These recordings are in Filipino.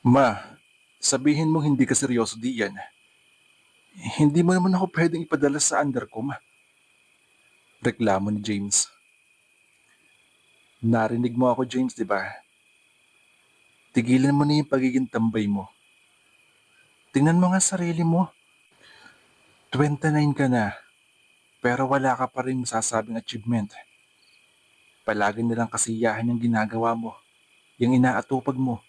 Ma, sabihin mo hindi ka seryoso diyan. Hindi mo naman ako pwedeng ipadala sa undercom. Reklamo ni James. Narinig mo ako, James, di ba? Tigilan mo na yung pagiging tambay mo. Tingnan mo nga sarili mo. 29 ka na, pero wala ka pa rin masasabing achievement. Palagi nilang kasiyahan yung ginagawa mo, yung inaatupag mo,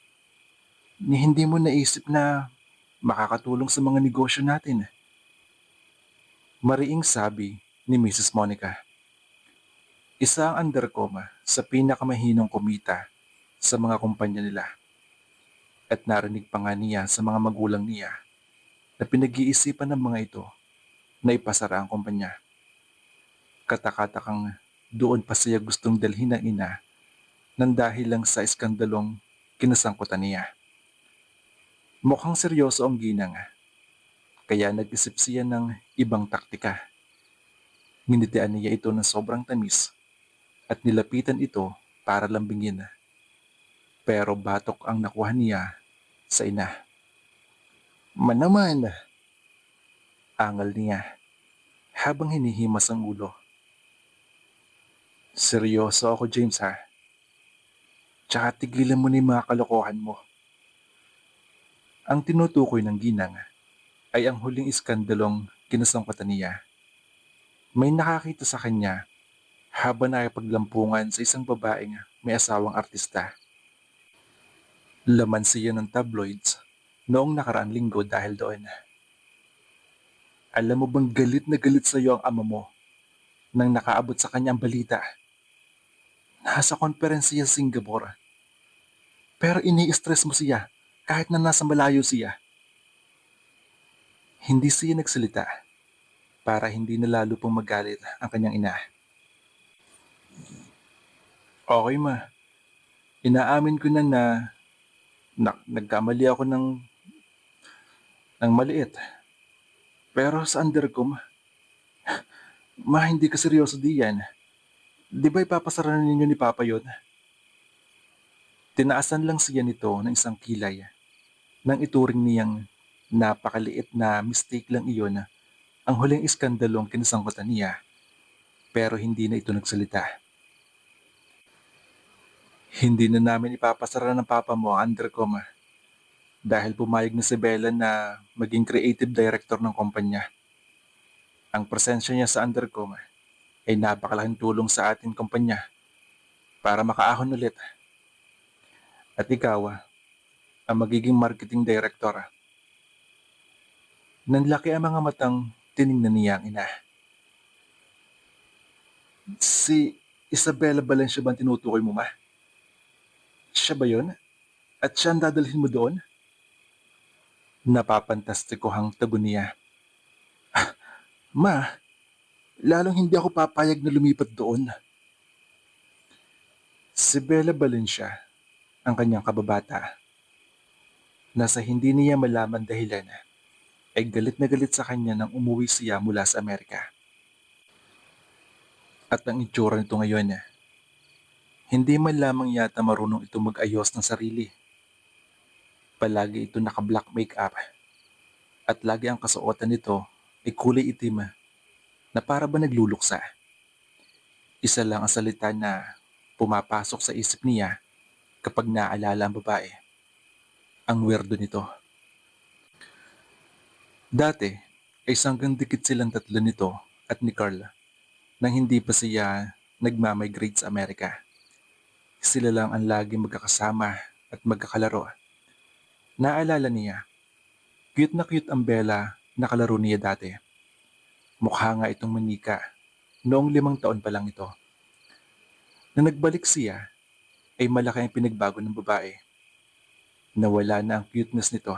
ni hindi mo naisip na makakatulong sa mga negosyo natin. Mariing sabi ni Mrs. Monica. Isa ang undercom sa pinakamahinong kumita sa mga kumpanya nila. At narinig pa nga niya sa mga magulang niya na pinag-iisipan ng mga ito na ipasara ang kumpanya. Katakatakang doon pa siya gustong dalhin ng ina nang dahil lang sa iskandalong kinasangkutan niya. Mukhang seryoso ang ginang, kaya nag-isip siya ng ibang taktika. Nginitian niya ito ng sobrang tamis at nilapitan ito para lambingin. Pero batok ang nakuha niya sa ina. Manaman, angal niya habang hinihimas ang ulo. Seryoso ako, James, ha? Tsaka tigilan mo na yung mga kalokohan mo. Ang tinutukoy ng ginang ay ang huling iskandalong kinasangkutan niya. May nakakita sa kanya habang nakipaglampungan sa isang babaeng may asawang artista. Laman siya ng tabloids noong nakaraang linggo dahil doon. Alam mo bang galit na galit sa iyo ang ama mo nang nakaabot sa kanya ang balita? Nasa konferensya sa Singapore. Pero ini-stress mo siya kahit na nasa malayo siya. Hindi siya nagsalita para hindi na lalo pang magalit ang kanyang ina. Okay ma, inaamin ko na nagkamali ako ng maliit. Pero sa undercom, ma hindi ka seryoso diyan. Di ba ipapasara na ninyo ni Papa yon? Tinaasan lang siya nito ng isang kilay nang ituring niyang napakaliit na mistake lang iyon ang huling iskandalong kinasangkutan niya, pero hindi na ito nagsalita. Hindi na namin ipapasara ng papa mo ang undercom dahil pumayag na si Bella na maging creative director ng kumpanya. Ang presensya niya sa undercom ay napakalaking tulong sa ating kumpanya para makaahon ulit. At ikaw ang magiging marketing director. Nanlaki ang mga matang tiningnan niya ang ina. Si Isabella Valencia ba ang tinutukoy mo, ma? Siya ba yun? At siya ang dadalhin mo doon? Napapantastikohang tugon niya. Ma, lalong hindi ako papayag na lumipat doon. Si Bella Valencia, ang kanyang kababata, na sa hindi niya malaman dahilan, ay galit na galit sa kanya nang umuwi siya mula sa Amerika. At ang itsura nito ngayon, hindi man lamang yata marunong ito mag-ayos ng sarili. Palagi ito naka-black makeup at lagi ang kasuotan nito ay kulay itim na para ba nagluluksa. Isa lang ang salita na pumapasok sa isip niya kapag naalala ang babae. Ang weirdo nito. Dati ay sanggang dikit silang tatlo nito at ni Carla nang hindi pa siya nagmamigrate sa Amerika. Sila lang ang lagi magkakasama at magkakalaro. Naalala niya, cute na cute ang Bella na kalaro niya dati. Mukha nga itong manika noong 5 taon pa lang ito. Nang nagbalik siya, ay malaki ang pinagbago ng babae. Nawala na ang cuteness nito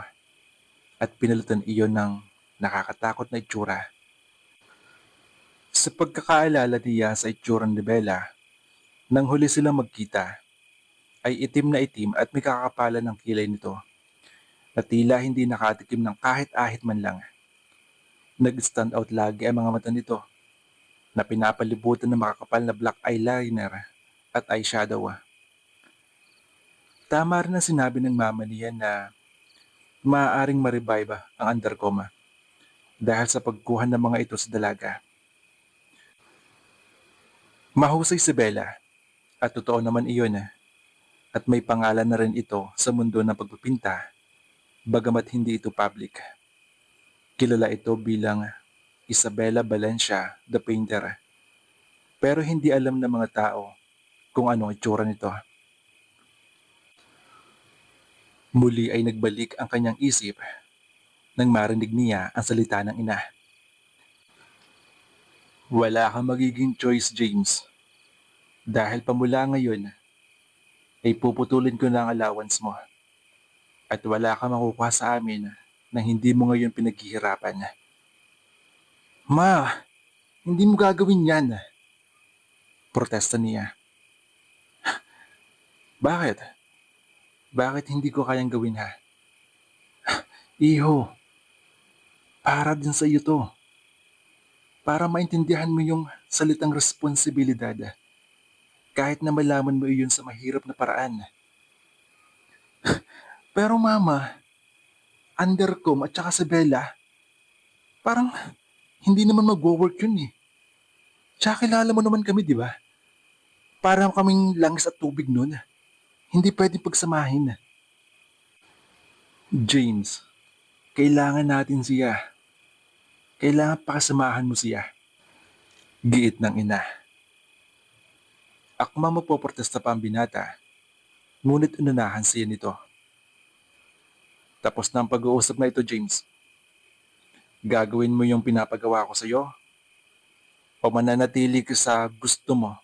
at pinalitan iyon ng nakakatakot na itsura. Sa pagkakaalala niya sa itsura ni Bella, nang huli silang magkita, ay itim na itim at may kakapalan ng kilay nito na tila hindi nakatikim ng kahit ahit man lang. Nag-stand out lagi ang mga mata nito na pinapalibutan ng makakapal na black eyeliner at eyeshadow. Tama rin ang sinabi ng mama niya na maaaring ma-revive ang undercom dahil sa pagkuha ng mga ito sa dalaga. Mahusay si Bella at totoo naman iyon at may pangalan na rin ito sa mundo ng pagpipinta bagamat hindi ito public. Kilala ito bilang Isabella Valencia the Painter pero hindi alam ng mga tao kung ano ang itsura nito. Muli ay nagbalik ang kanyang isip nang marinig niya ang salita ng ina. Wala kang magiging choice, James. Dahil pamula ngayon ay puputulin ko na ang allowance mo. At wala kang makukuha sa amin na hindi mo ngayon pinaghihirapan. Ma, hindi mo gagawin yan. Protesta niya. Bakit? Bakit hindi ko kayang gawin ha? Iho, para din sa iyo to. Para maintindihan mo yung salitang responsibilidad. Kahit na malaman mo iyon sa mahirap na paraan. Pero mama, undercom at saka sa Bella, parang hindi naman mag-work yun eh. Tsaka kilala mo naman kami, di ba? Parang kaming langis at tubig nun. Hindi pwedeng pagsamahin. James, kailangan natin siya. Kailangan pakasamahan mo siya. Giit ng ina. Akma mapoprotesta pa ang binata, ngunit inunahan siya nito. Tapos na ang pag-uusap na ito, James. Gagawin mo yung pinapagawa ko sa iyo o mananatili ka sa gusto mo.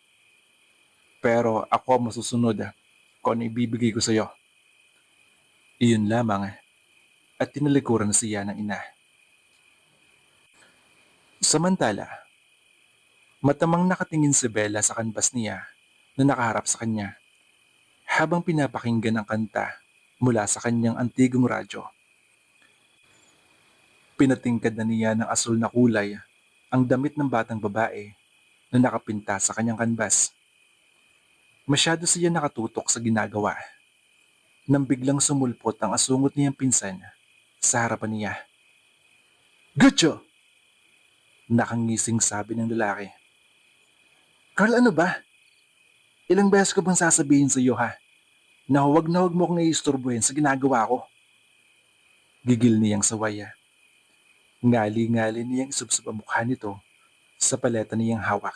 Pero ako masusunod kung ano ibibigay ko sa iyo. Iyon lamang at tinalikuran siya ng ina. Samantala, matamang nakatingin si Bella sa kanbas niya na nakaharap sa kanya habang pinapakinggan ang kanta mula sa kanyang antigong radyo. Pinatingkad na niya ng asul na kulay ang damit ng batang babae na nakapinta sa kanyang kanbas. Masyado siya nakatutok sa ginagawa nang biglang sumulpot ang asungot niyang pinsan sa harapan niya. Gutyo! Nakangising sabi ng lalaki. Carl, ano ba? Ilang beses ko bang sasabihin sa iyo ha? Na huwag mo akong iistorbohin sa ginagawa ko. Gigil niyang sawaya. Ngali-ngali niyang isubsob ang mukha nito sa paleta niyang hawak.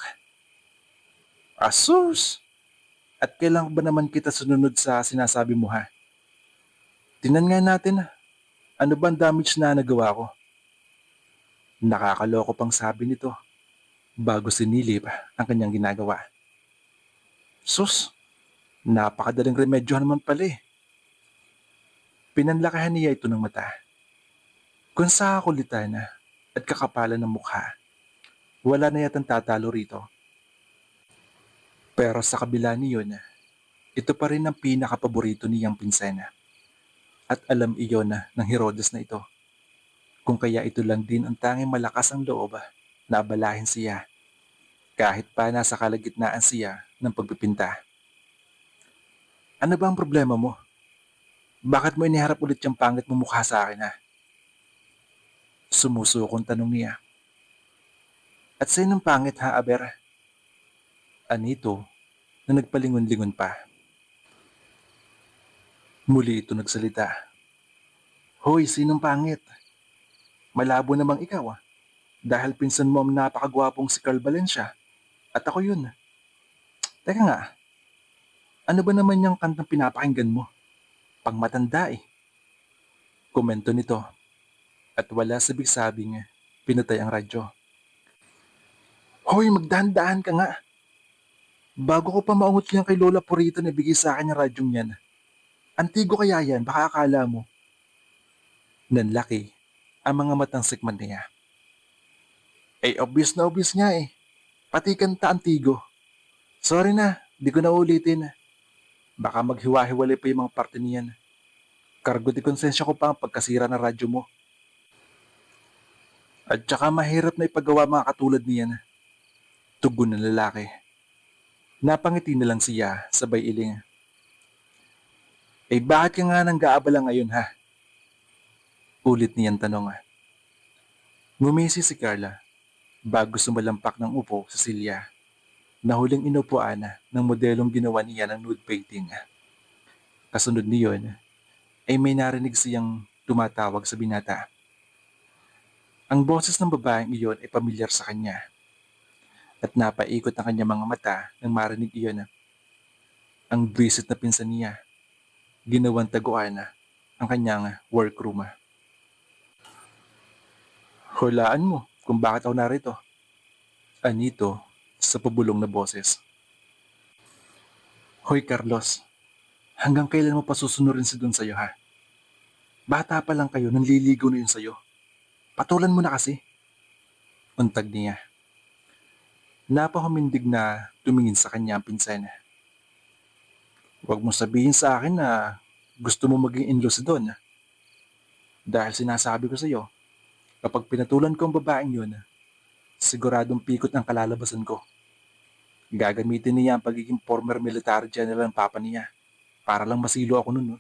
Asus! At kailan ba naman kita sununod sa sinasabi mo ha? Tingnan nga natin ano ba ang damage na nagawa ko. Nakakaloko pang sabi nito bago sinilip ang kanyang ginagawa. Sus! Napakadaling remedyo naman pala eh. Pinanlakahan niya ito ng mata. Kung sa kakulitan at kakapalan ng mukha, wala na yatang tatalo rito. Pero sa kabila niyon, ito pa rin ang pinakapaborito niyang pinsena. At alam iyon ng Herodes na ito. Kung kaya ito lang din ang tanging malakas ang loob na abalahin siya kahit pa nasa kalagitnaan siya ng pagpipinta. Ano ba ang problema mo? Bakit mo iniharap ulit yung pangit mo mukha sa akin ha? Sumusukong tanong niya. At sa inong pangit ha, Aber? Anito na nagpalingon-lingon pa. Muli ito nagsalita. Hoy, sinong pangit? Malabo namang ikaw dahil pinsan mo ang napakagwapong si Carl Valencia at ako yun. Teka nga, ano ba naman yung kantang pinapakinggan mo? Pangmatanda eh. Komento nito at wala sabing-sabing pinatay ang radyo. Hoy, magdahan-dahan ka nga. Bago ko pa maungot yan kay Lola Purito na bigay sa akin yung radyong yan. Antigo kaya yan, baka akala mo. Nanlaki ang mga matang sikman niya. Eh, obvious na obvious nga eh. Pati kanta antigo. Sorry na, di ko na ulitin. Baka maghiwa-hiwalay pa yung mga parte niyan. Kargo di konsensya ko pa ang pagkasira ng radyo mo. At saka mahirap na ipagawa mga katulad niyan. Tugon ng lalaki. Napangiti na lang siya sabay iling. Eh bakit ka nga nang gaabala ngayon ha? Ulit niyang tanong. Ngumisi si Carla bago sumalampak ng upo sa silya na huling inupuan ng modelong ginawa niya ng nude painting. Kasunod niyon ay may narinig siyang tumatawag sa binata. Ang boses ng babaeng iyon ay pamilyar sa kanya at napaikot ang kanyang mga mata nang marinig iyon. Ang visit na pinsan niya, ginawang taguan ang kanyang workroom. Hulaan mo kung bakit ako narito. Anito sa pabulong na boses. Hoy Carlos, hanggang kailan mo pa susunurin si Don sa'yo ha? Bata pa lang kayo, nanliligaw na yun sa'yo. Patulan mo na kasi. Untag niya. Napahumindig na tumingin sa kanya ang pinsan. Huwag mo sabihin sa akin na gusto mo maging in-law si Don. Dahil sinasabi ko sa'yo, kapag pinatulan ko ang babaeng yun, siguradong pikot ang kalalabasan ko. Gagamitin niya ang pagiging former military general ng papa niya para lang masilo ako nun. No?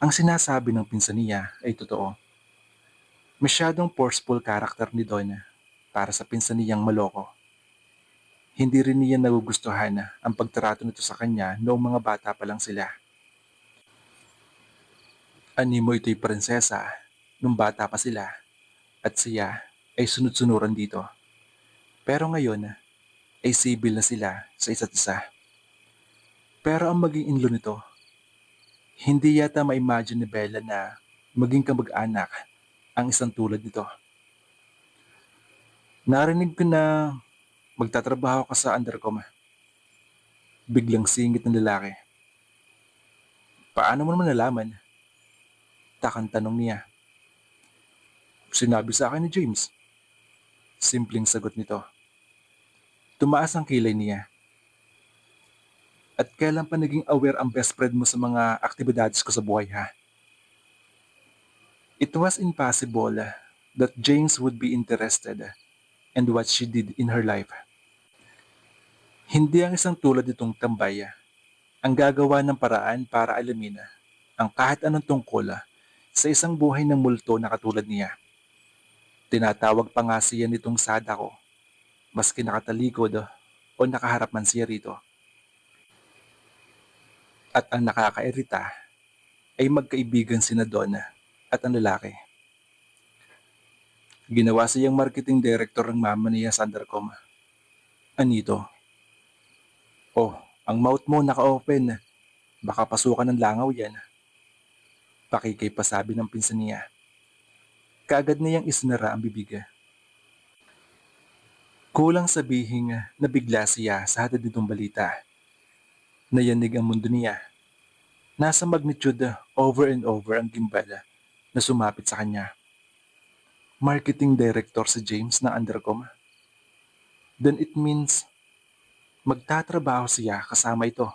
Ang sinasabi ng pinsan niya ay totoo. Masyadong forceful character ni Don para sa pinsan niyang maloko. Hindi rin niya nagugustuhan ang pagtrato nito sa kanya noong mga bata pa lang sila. Animo ito'y prinsesa nung bata pa sila at siya ay sunod-sunuran dito. Pero ngayon ay civil na sila sa isa't isa. Pero ang maging inlo nito, hindi yata ma-imagine ni Bella na maging kamag-anak ang isang tulad nito. Narinig ko na magtatrabaho ka sa Undercom. Biglang singit ng lalaki. Paano mo naman nalaman? Takang tanong niya. Sinabi sa akin ni James. Simpleng sagot nito. Tumaas ang kilay niya. At kailan pa naging aware ang best friend mo sa mga aktibidades ko sa buhay ha? It was impossible that James would be interested in what she did in her life. Hindi ang isang tulad nitong tambay ang gagawa ng paraan para alamin ang kahit anong tungkol sa isang buhay ng multo na katulad niya. Tinatawag pa nga siya nitong Sadako, maski nakatalikod o nakaharap man siya rito. At ang nakakairita ay magkaibigan sina Don at ang lalaki. Ginawa siyang marketing director ng mama niya sa Undercom. Anito? Oh, ang mouth mo naka-open. Baka pasukan ng langaw yan. Pakikay pa sabi ng pinsan niya. Kaagad niyang isinara ang bibig. Kulang sabihin na bigla siya sa hatid nitong balita. Nayanig ang mundo niya. Nasa magnitude over and over ang gimbal na sumapit sa kanya. Marketing director si James ng Undercom. Then it means magtatrabaho siya kasama ito.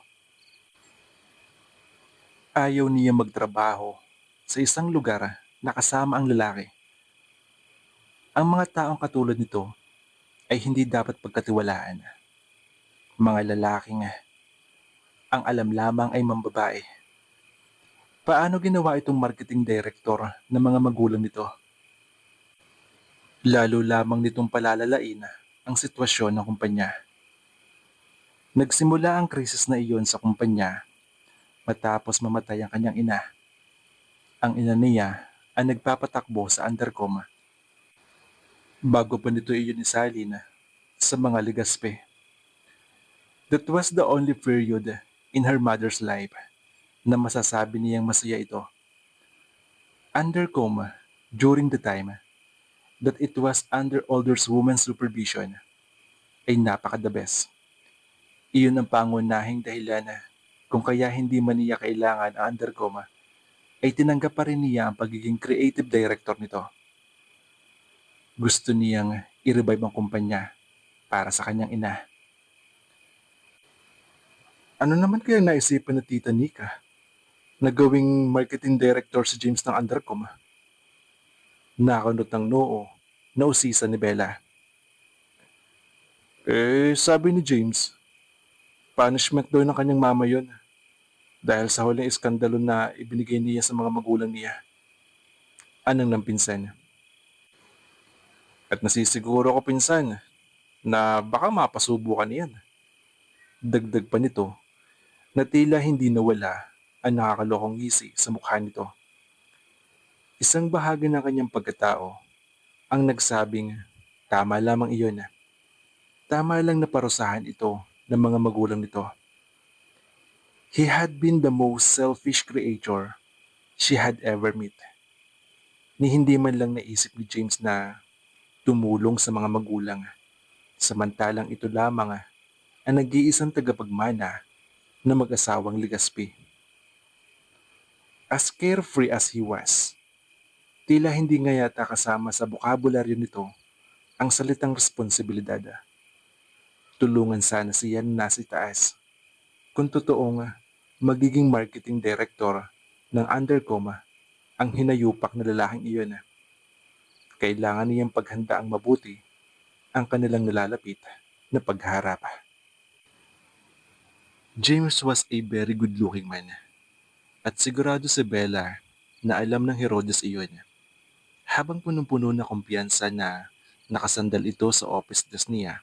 Ayaw niya magtrabaho sa isang lugar na kasama ang lalaki. Ang mga taong katulad nito ay hindi dapat pagkatiwalaan. Mga lalaking ang alam lamang ay mambabae. Paano ginawa itong marketing director ng mga magulang nito? Lalo lamang nitong palalalain ang sitwasyon ng kumpanya. Nagsimula ang krisis na iyon sa kumpanya matapos mamatay ang kanyang ina. Ang ina niya ang nagpapatakbo sa Undercom. Bago pa nito iyon isalin sa mga ligaspe. That was the only period in her mother's life na masasabi niyang masaya ito. Undercom, during the time that it was under older woman's supervision, ay napaka-the best. Iyon ang pangunahing dahilan kung kaya hindi man niya kailangan ang Undercom, ay tinanggap pa rin niya ang pagiging creative director nito. Gusto niyang i-revive ang kumpanya para sa kanyang ina. Ano naman kaya naisipan na Tita Nika na gawing marketing director si James ng Undercom? Nakunot ng noo, nausisa ni Bella. Sabi ni James, punishment daw ng kanyang mama yun dahil sa huling iskandalo na ibinigay niya sa mga magulang niya. Anong ng pinsan? At nasisiguro ko pinsan na baka mapasubo ka niyan. Dagdag pa nito na tila hindi nawala ang nakakalokong ngisi sa mukha nito. Isang bahagi ng kanyang pagkatao ang nagsabing tama lamang iyon. Tama lang na parusahan ito ng mga magulang nito. He had been the most selfish creature she had ever met. Ni hindi man lang naisip ni James na tumulong sa mga magulang, samantalang ito lamang ang nag-iisang tagapagmana na mag-asawang Legaspi. As carefree as he was, tila hindi nga yata kasama sa bokabularyo nito ang salitang responsibilidad. Tulungan sana siya na nasa itaas. Kung totoong magiging marketing director ng Undercom ang hinayupak na lalaking iyon, kailangan niyang paghandaang mabuti ang kanilang nalalapit na pagharap. James was a very good-looking man at sigurado si Bella na alam ng Herodes iyon. Habang punong-puno na kumpiyansa na nakasandal ito sa office desk niya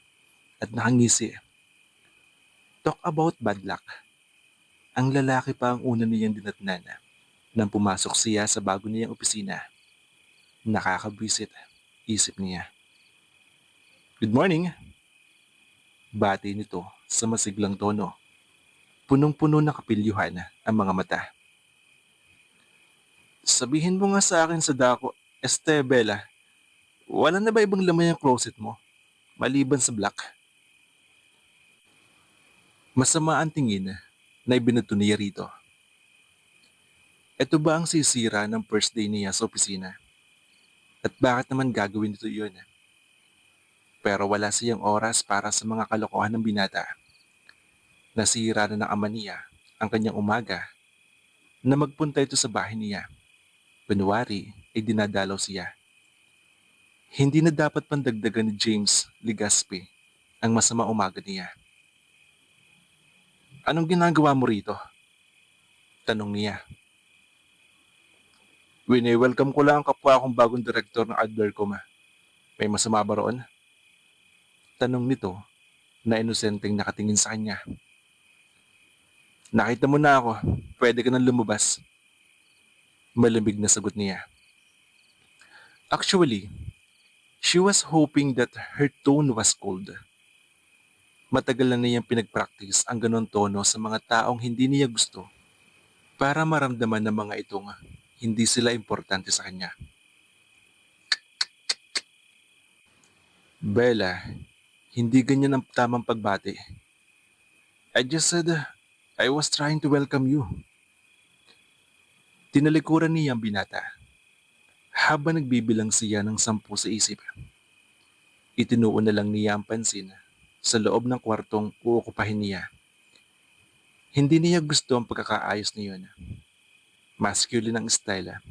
at nakangisi. Talk about bad luck. Ang lalaki pa ang una niyang dinatnan nang pumasok siya sa bago niyang opisina. Nakakabwisit, isip niya. Good morning! Bati nito sa masiglang tono. Punong-puno na kapilyuhan ang mga mata. Sabihin mo nga sa akin sa dako, Bella, wala na ba ibang laman yung closet mo, maliban sa black? Masama ang tingin na ibinato niya rito. Ito ba ang sisira ng first day niya sa opisina? At bakit naman gagawin nito yun? Pero wala siyang oras para sa mga kalokohan ng binata. Nasira na ng ama niya ang kanyang umaga na magpunta ito sa bahay niya. Kunwari ay dinadalaw siya. Hindi na dapat pandagdagan ni James Legaspi ang masama umaga niya. Anong ginagawa mo rito? Tanong niya. Wini-welcome ko lang ang kapwa kong bagong direktor ng Adlercom. May masama ba roon? Tanong nito na inosenteng nakatingin sa kanya. Nakita mo na ako, pwede ka nang lumabas. Malamig na sagot niya. Actually, she was hoping that her tone was cold. Matagal na niyang pinag-practice ang ganon tono sa mga taong hindi niya gusto para maramdaman ng mga itong hindi sila importante sa kanya. Bella, hindi ganyan ang tamang pagbati. I just said I was trying to welcome you. Tinalikuran niya ang binata habang nagbibilang siya ng 10 sa isip. Itinuon na lang niya ang pansin sa loob ng kwartong uukupahin niya. Hindi niya gusto ang pagkakaayos niyon. Masculine ang style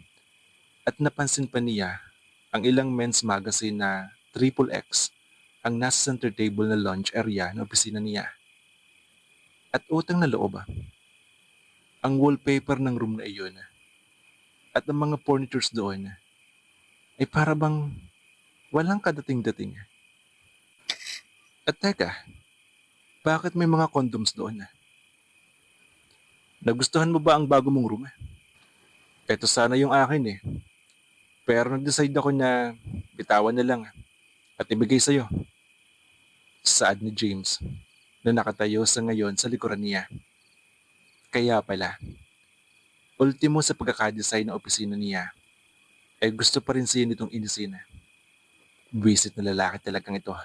at napansin pa niya ang ilang men's magazine na XXX ang nasa center table na lunch area ng opisina niya. At utang na loob, ang wallpaper ng room na iyon at ang mga furnitures doon ay para bang walang kadating-dating. At teka, bakit may mga condoms doon? Nagustuhan mo ba ang bago mong room? Ito sana yung akin eh. Pero nag-decide ako na bitawan na lang at ibigay sa'yo. Saad ni James na nakatayo sa ngayon sa likuran niya. Kaya pala, ultimo sa pagkakadesign ng opisina niya, ay gusto pa rin siya nitong inisin. Buwisit na lalaki talagang ito.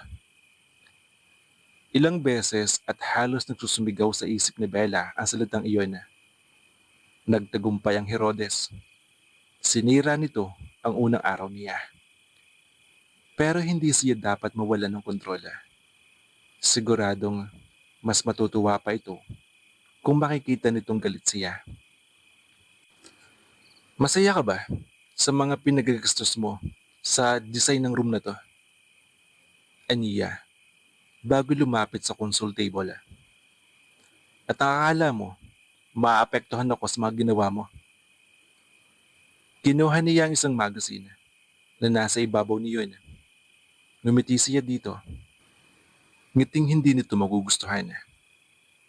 Ilang beses at halos nagsusumigaw sa isip ni Bella ang salitang iyon. Nagtagumpay ang Herodes. Sinira nito ang unang araw niya. Pero hindi siya dapat mawalan ng kontrol. Siguradong mas matutuwa pa ito kung makikita nitong galit siya. Masaya ka ba sa mga pinagagastos mo sa design ng room na to? Aniya, bago lumapit sa console table. At akala mo, maapektuhan ako sa mga ginawa mo. Kinuha niya ang isang magazine na nasa ibabaw niyon. Ngumiti siya dito, ngiting hindi nito magugustuhan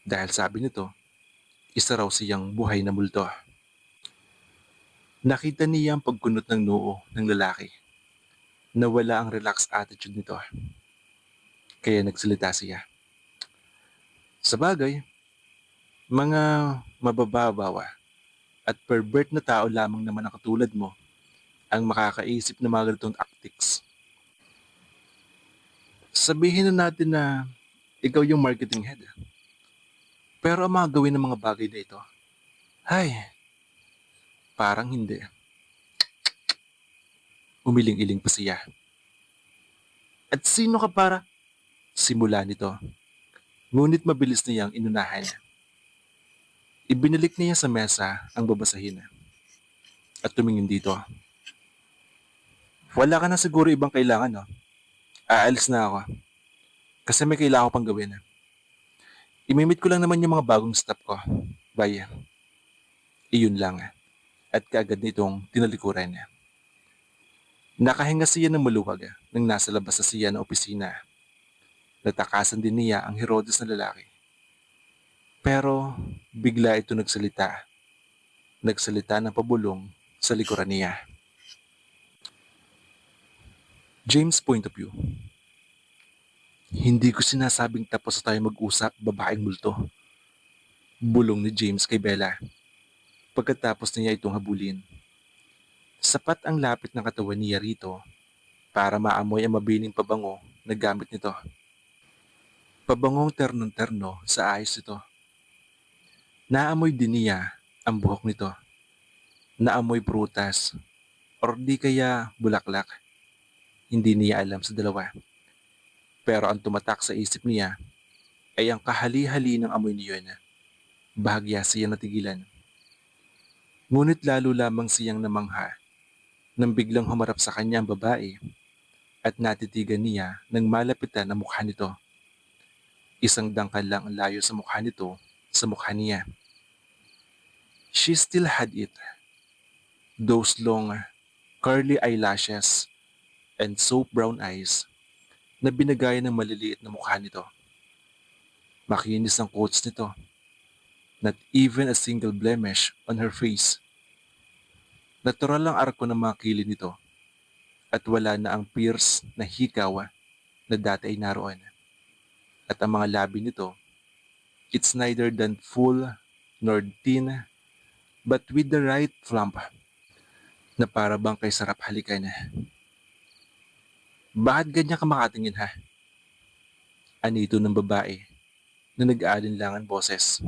dahil sabi nito, isa raw siyang buhay na multo. Nakita niya ang pagkunot ng noo ng lalaki na wala ang relaxed attitude nito, kaya nagsalita siya. Sa bagay, mga mabababawa at pervert na tao lamang naman ang katulad mo ang makakaisip ng mga ganitong tactics. Sabihin na natin na ikaw yung marketing head. Pero ang mga gawin ng mga bagay na ito, ay, parang hindi. Umiling-iling pa siya. At sino ka para? Simula nito. Ngunit mabilis niyang inunahan. Ibinalik niya sa mesa ang babasahin at tumingin dito. Wala ka na siguro ibang kailangan, no? Aalis na ako kasi may kailangan ko pang gawin. Imimit ko lang naman yung mga bagong staff ko. Bye. Iyon lang. At kaagad nitong tinalikuran niya. Nakahinga siya ng maluwag nang nasa labas na siya ng opisina. Natakasan din niya ang Herodes na lalaki. Pero bigla ito nagsalita. Nagsalita ng pabulong sa likuran niya. James' point of view. Hindi ko sinasabing tapos na tayo mag-usap, babaeng multo. Bulong ni James kay Bella. Pagkatapos niya itong habulin. Sapat ang lapit ng katawan niya rito para maamoy ang mabining pabango na gamit nito. Pabangong ternong-terno sa ayos ito. Naamoy din niya ang buhok nito. Naamoy prutas or di kaya bulaklak. Hindi niya alam sa dalawa. Pero ang tumatak sa isip niya ay ang kahali-hali ng amoy niyon. Bahagya siya natigilan. Ngunit lalo lamang siyang namangha nang biglang humarap sa kanya ang babae at natitigan niya ng malapitan ang mukha nito. Isang dangkal lang ang layo sa mukha nito sa mukha niya. She still had it. Those long, curly eyelashes and soap brown eyes na binagay ng maliliit na mukha nito. Makinis ang quotes nito. Not even a single blemish on her face. Natural ang arko ng mga kilid nito at wala na ang pierce na hikaw na dati ay naroon. At ang mga labi nito, it's neither than full nor thin, but with the right plump na para bang kay sarap halikan. Bakit ganyan ka makatingin ha? Anito ng babae na nag-aalinlangan boses.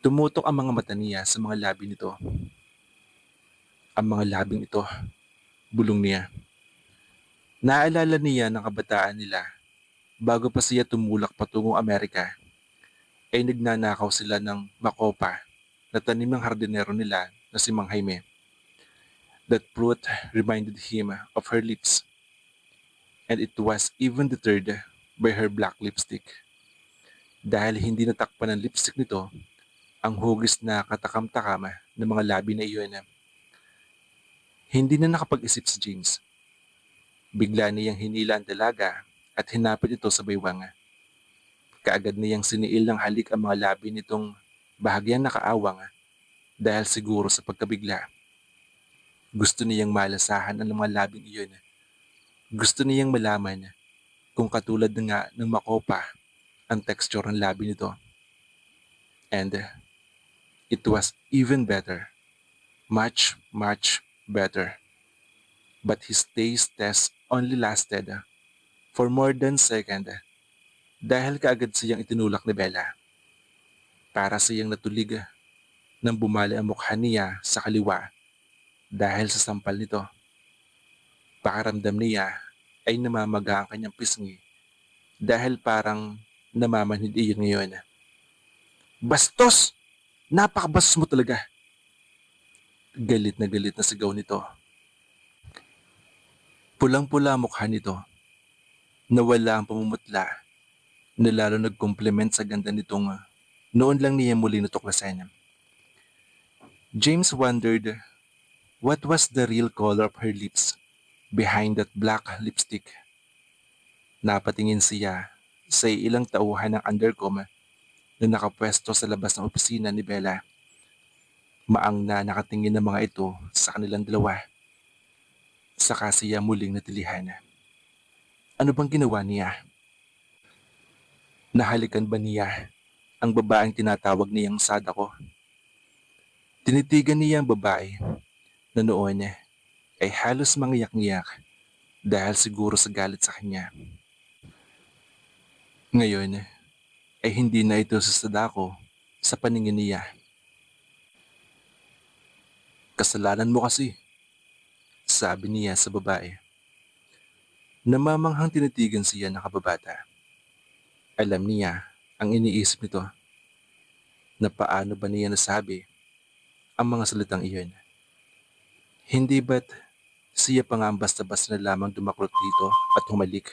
Tumutok ang mga mata niya sa mga labi nito. Ang mga labing ito, bulong niya. Naalala niya ng kabataan nila bago pa siya tumulak patungong Amerika ay nagnanakaw sila ng makopa na tanim ng hardinero nila na si Mang Jaime. That fruit reminded him of her lips, and it was even deterred by her black lipstick. Dahil hindi natakpan ng lipstick nito ang hugis na katakam-takam ng mga labi na iyon. Hindi na nakapag-isip si James. Bigla niyang hinila ang dalaga at hinapit ito sa baywang. Kaagad niyang siniil ng halik ang mga labi nitong bahagyang nakaawang dahil siguro sa pagkabigla. Gusto niyang malasahan ang mga labing iyon. Gusto niyang malaman kung katulad na nga ng makopa ang texture ng labi nito. And it was even better. Much, much better. But his taste test only lasted for more than second dahil kaagad siyang itinulak ni Bella. Para siyang natulig nang bumali ang mukha niya sa kaliwa dahil sa sampal nito. Pakaramdam niya ay namamaga ang kanyang pisngi dahil parang namamanhid iyon ngayon. Bastos! Napakabastos mo talaga! Galit na sigaw nito. Pulang-pula ang mukha nito. Nawala ang pamumutla na lalo nag-compliment sa ganda nitong noon lang niya muli natuklasan. James wondered What was the real color of her lips behind that black lipstick? Napatingin siya sa ilang tauhan ng undercom na nakapwesto sa labas ng opisina ni Bella. Maang na nakatingin ng mga ito sa kanilang dalawa. Saka siya muling natilihan. Ano bang ginawa niya? Nahalikan ba niya ang babaeng tinatawag niyang Sadako? Tinitigan niya ang babae na noon ay halos mangiyak-ngiyak dahil siguro sa galit sa kanya. Ngayon ay hindi na ito sa Sadako sa paningin niya. Kasalanan mo kasi, sabi niya sa babae. Namamanghang tinitigan siya ng kababata. Alam niya ang iniisip nito na paano ba niya nasabi ang mga salitang iyon. Hindi ba't siya pa nga ang basta-basta na lamang dumaklot dito at humalik?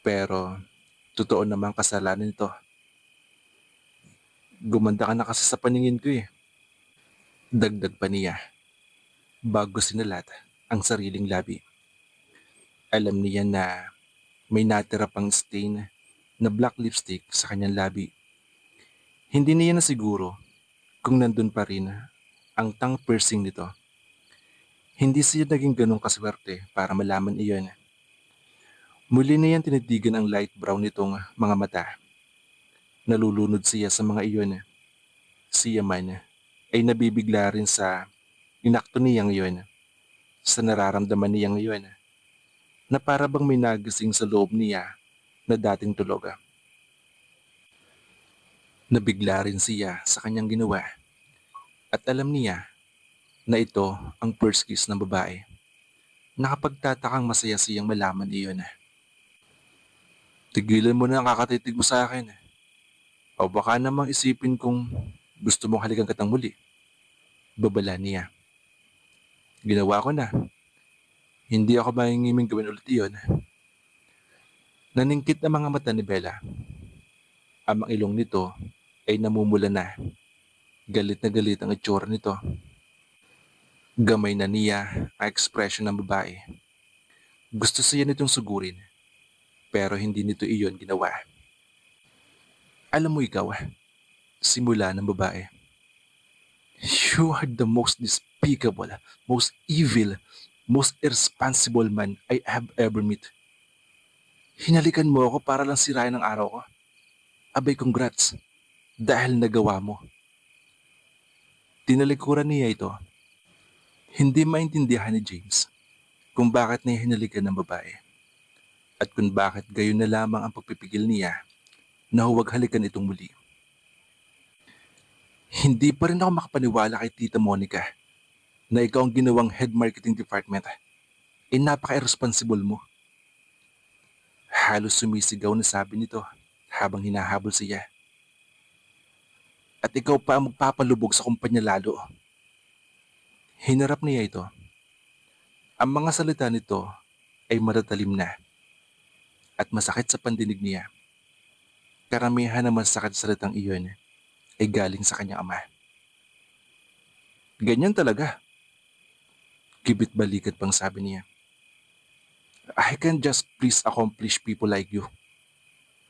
Pero totoo namang kasalanan nito. Gumanda ka na kasi sa paningin ko eh. Dagdag pa niya bago sinalat ang sariling labi. Alam niya na may natira pang stain na black lipstick sa kanyang labi. Hindi niya na siguro kung nandun pa rin ang tongue piercing nito. Hindi siya naging ganong kaswerte para malaman iyon. Muli na yan tinitigan ang light brown nitong mga mata. Nalulunod siya sa mga iyon. Siya man ay nabibigla rin sa inakto niyang iyon, sa nararamdaman niyang iyon, na para bang may nagising sa loob niya na dating tulog. Nabigla rin siya sa kanyang ginawa at alam niya na ito ang first kiss ng babae. Nakapagtatakang masaya siyang malaman iyon. Tigilan mo na ang kakatitig mo sa akin. O baka namang isipin kong gusto mong halikan kitang muli. Babala niya. Ginawa ko na. Hindi ako mahingiming gawin ulit iyon. Naningkit ang mga mata ni Bella. Ang ilong nito ay namumula na. Galit na galit ang itsura nito. Gamay na niya ang ekspresyon ng babae. Gusto siya nitong sugurin, pero hindi nito iyon ginawa. Alam mo ikaw, simula ng babae. You are the most despicable, most evil, most irresponsible man I have ever met. Hinalikan mo ako para lang sirain ang araw ko. Abay congrats, dahil nagawa mo. Tinalikuran niya ito. Hindi maintindihan ni James kung bakit niya hinalikan ng babae at kung bakit gayon na lamang ang pagpipigil niya na huwag halikan itong muli. Hindi pa rin ako makapaniwala kay Tita Monica na ikaw ang ginawang head marketing department. Napaka-irresponsible mo. Halos sumisigaw na sabi nito habang hinahabol siya. At ikaw pa ang magpapalubog sa kumpanya lalo. Hinarap niya ito. Ang mga salita nito ay matatalim na at masakit sa pandinig niya. Karamihan naman sa salitang iyon ay galing sa kanyang ama. Ganyan talaga. Kibit balikat pang sabi niya. I can just please accomplish people like you.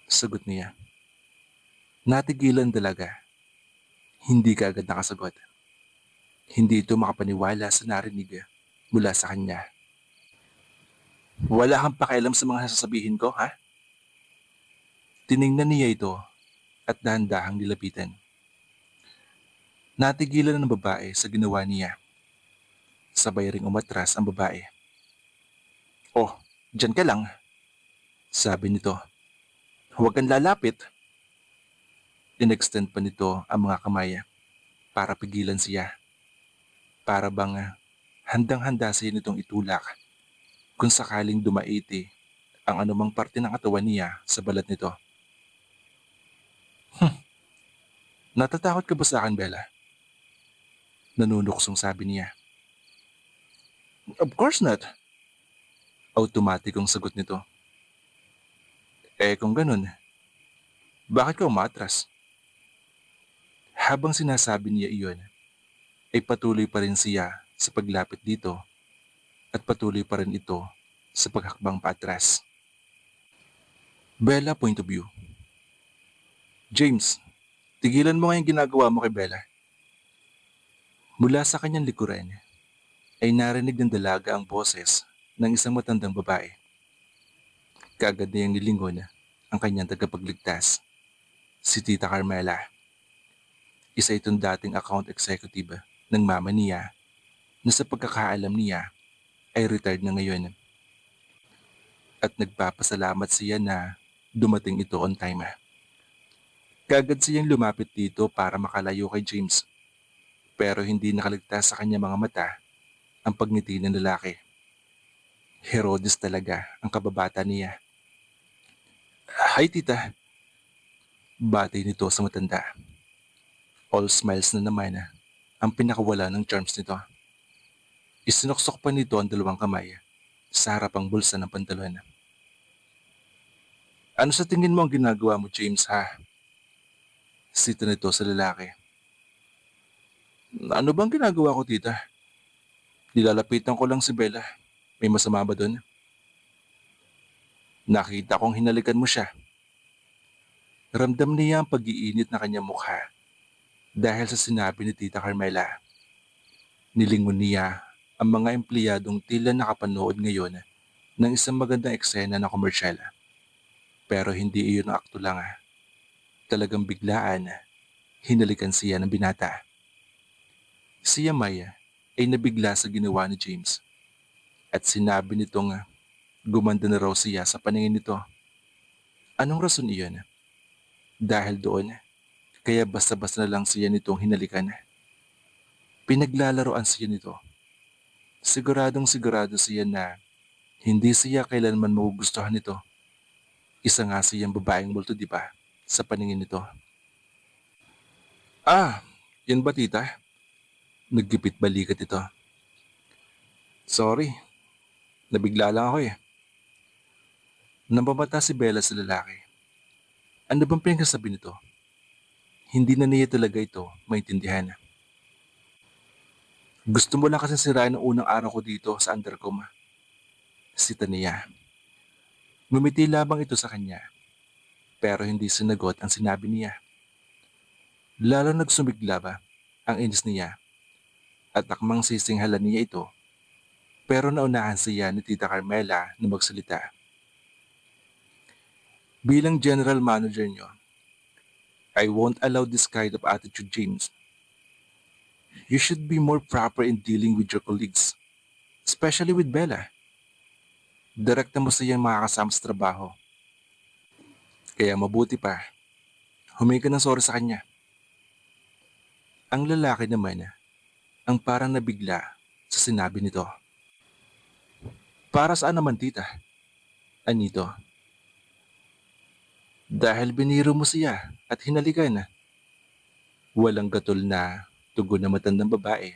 Sagot niya. Natigilan talaga. Hindi ka agad nakasagot. Hindi ito makapaniwala sa narinig mula sa kanya. Wala kang pakialam sa mga sasabihin ko, ha? Tiningnan niya ito at dahan-dahang nilapitan. Natigilan ng babae sa ginawa niya. Sabay ring umatras ang babae. Oh, dyan ka lang, sabi nito. Huwag kang lalapit. Inextend pa nito ang mga kamay para pigilan siya. Para bang handang-handa siya nitong itulak kung sakaling dumaiti ang anumang parte ng katawan niya sa balat nito. Natatakot ka ba sa akin, Bella? Nanunuksong sabi niya. Of course not. Automatikong sagot nito. Kung ganun, bakit ka umatras? Habang sinasabi niya iyon, ay patuloy pa rin siya sa paglapit dito at patuloy pa rin ito sa paghakbang paatras. Bella point of view. James, tigilan mo nga yung ginagawa mo kay Bella. Mula sa kanyang likuran ay narinig ng dalaga ang boses ng isang matandang babae. Kaagad niyang nilingon ang kanyang tagapagligtas, si Tita Carmela. Isa itong dating account executive ng mama niya na sa pagkakaalam niya ay retired na ngayon at nagpapasalamat siya na dumating ito on time. Kaagad siyang lumapit dito para makalayo kay James pero hindi nakaligtas sa kanya mga mata ang pagngiti ng lalaki. Herodes talaga ang kababata niya. Hi tita, bati nito sa matanda. All smiles na naman ang pinakawala ng charms nito. Isinuksok pa nito ang dalawang kamay sa harapang bulsa ng pantalon. Ano sa tingin mo ang ginagawa mo, James, ha? Sita nito sa lalaki. Ano bang ginagawa ko, tita? Nilalapitan ko lang si Bella. May masama ba doon? Nakita kong hinalikan mo siya. Ramdam niya ang pag-iinit na kanyang mukha dahil sa sinabi ni Tita Carmela. Nilingon niya ang mga empleyadong tila nakapanood ngayon ng isang magandang eksena na komersyal. Pero hindi iyon ang akto lang. Talagang biglaan, hinalikan siya ng binata. Si Maya ay nabigla sa ginawa ni James at sinabi nitong gumanda na raw siya sa paningin nito. Anong rason iyon? Dahil doon, kaya basta-basta na lang siya nitong hinalikan. Pinaglalaroan siya nito. Siguradong sigurado siya na hindi siya kailanman magugustuhan nito. Isa nga siyang babaeng multo, di ba? Sa paningin nito. Ah, yan ba tita? Naggipit balikat ito. Sorry, nabigla lang ako eh. Nambabata si Bella sa lalaki. Ano bang pinagsasabi nito? Hindi na niya talaga ito maintindihan. Gusto mo lang kasi sirain ang unang araw ko dito sa undercom. Sita niya. Ngumiti lamang ito sa kanya. Pero hindi sinagot ang sinabi niya. Lalo nagsumigla ang inis niya at akmang sisinghalan niya ito. Pero naunahan siya ni Tita Carmela na magsalita. Bilang general manager niyo, I won't allow this kind of attitude, James. You should be more proper in dealing with your colleagues, especially with Bella. Direkta mo siyang makakasama sa trabaho. Kaya mabuti pa, humingi ka ng sorry sa kanya. Ang lalaki naman ang parang nabigla sa sinabi nito. Para saan naman tita? Anito? Dahil biniro mo siya at hinalikan. Walang gatol na tugon na matandang babae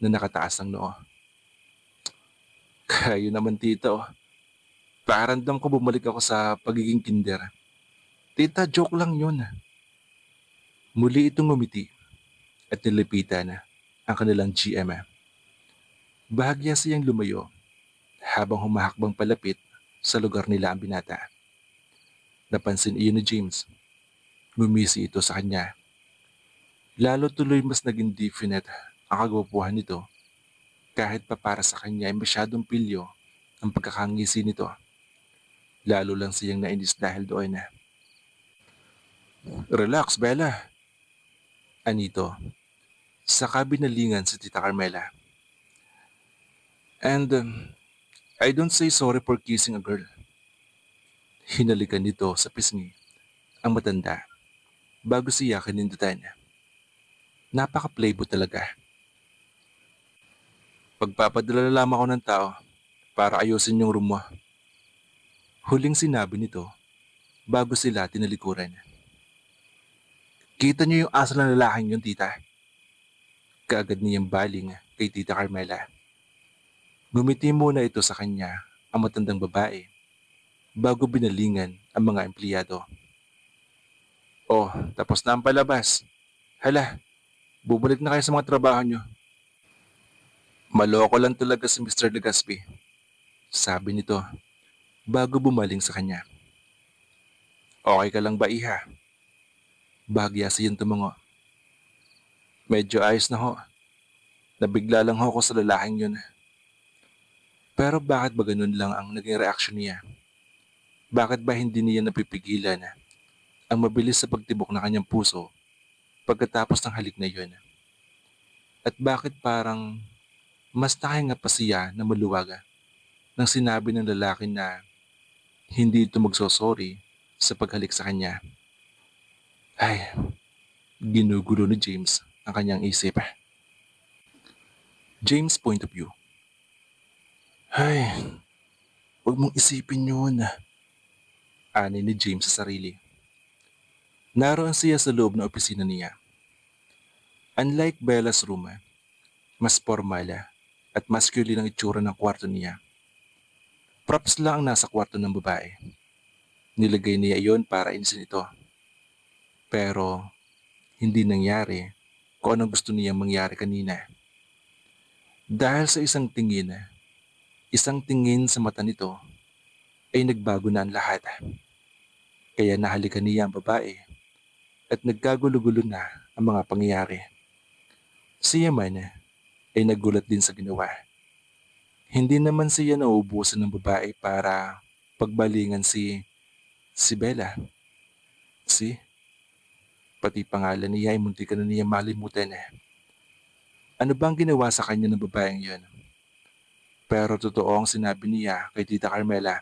na nakataas ang noo. Kayo naman tita oh. Pakiramdam ko bumalik ako sa pagiging kinder. Tita, joke lang yun. Muli itong ngumiti at nilipitan ang kanilang GM. Bahagya siyang lumayo habang humahakbang palapit sa lugar nila ang binata. Napansin iyon ni James. Ngumisi ito sa kanya. Lalo tuloy mas naging definite ang kagwapuhan nito kahit pa para sa kanya ay masyadong pilyo ang pagkakangisi nito. Lalo lang siyang nainis dahil doon na. Relax, Bella. Anito. Saka binalingan si Tita Carmela. And I don't say sorry for kissing a girl. Hinalikan nito sa pisngi ang matanda bago siya kinindutan. Napaka-playboy talaga. Pagpapadala lamang ako ng tao para ayusin yung room mo. Huling sinabi nito bago sila tinalikuran. Kita niyo yung asal ng lalaking yun, tita. Kaagad niyang baling kay Tita Carmela. Ngumiti muna ito sa kanya ang matandang babae bago binalingan ang mga empleyado. Oh, tapos na ang palabas. Hala, bumalik na kayo sa mga trabaho nyo. Maloko lang talaga si Mr. Legaspi, sabi nito bago bumaling sa kanya. Okay ka lang ba iha? Bahagya siyang tumango. Medyo ayos na ho. Nabigla lang ho ako sa lalaking yun. Pero bakit ba ganun lang ang naging reaksyon niya? Bakit ba hindi niya napipigilan ang mabilis sa pagtibok ng kanyang puso pagkatapos ng halik na yun? At bakit parang mas nakahinga pa siya na maluwag nang sinabi ng lalaki na hindi ito magsosorry sa paghalik sa kanya? Ay, ginugulo ni James ang kanyang isip. James' point of view. Ay, huwag mong isipin yun, ani ni James sa sarili. Naroon siya sa loob ng opisina niya. Unlike Bella's room, mas formal at masculine ang itsura ng kwarto niya. Props lang ang nasa kwarto ng babae. Nilagay niya iyon para inisin ito. Pero hindi nangyari kung anong gusto niyang mangyari kanina. Dahil sa isang tingin sa mata nito ay nagbago na ang lahat. Kaya nahalikan niya ang babae at nagkagulo-gulo na ang mga pangyayari. Siya man ay nagulat din sa ginawa. Hindi naman siya nauubusan ng babae para pagbalingan si Bella. Si, pati pangalan niya ay munti ka na niya malimutan. Ano bang ginawa sa kanya ng babaeng yun? Pero totoo ang sinabi niya kay Tita Carmela.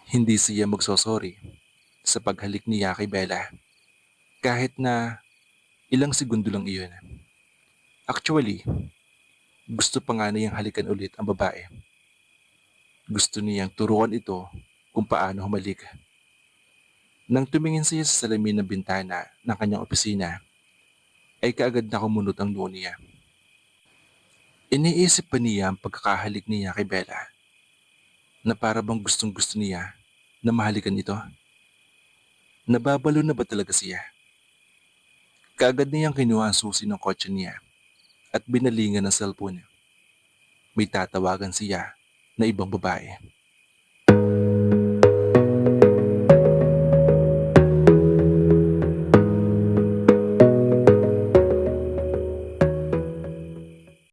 Hindi siya magsosorry sa paghalik niya kay Bella. Kahit na ilang segundo lang iyon. Actually, gusto pa nga niyang halikan ulit ang babae. Gusto niyang turuan ito kung paano humalik. Nang tumingin siya sa salamin ng bintana ng kanyang opisina, ay kaagad na kumunot ang noo niya. Iniisip pa niya ang pagkakahalik niya kay Bella na para bang gustong gusto niya na mahalikan ito. Nababalo na ba talaga siya? Kaagad niyang kinuha ang susi ng kotse niya at binalingan ng cellphone. May tatawagan siya na ibang babae.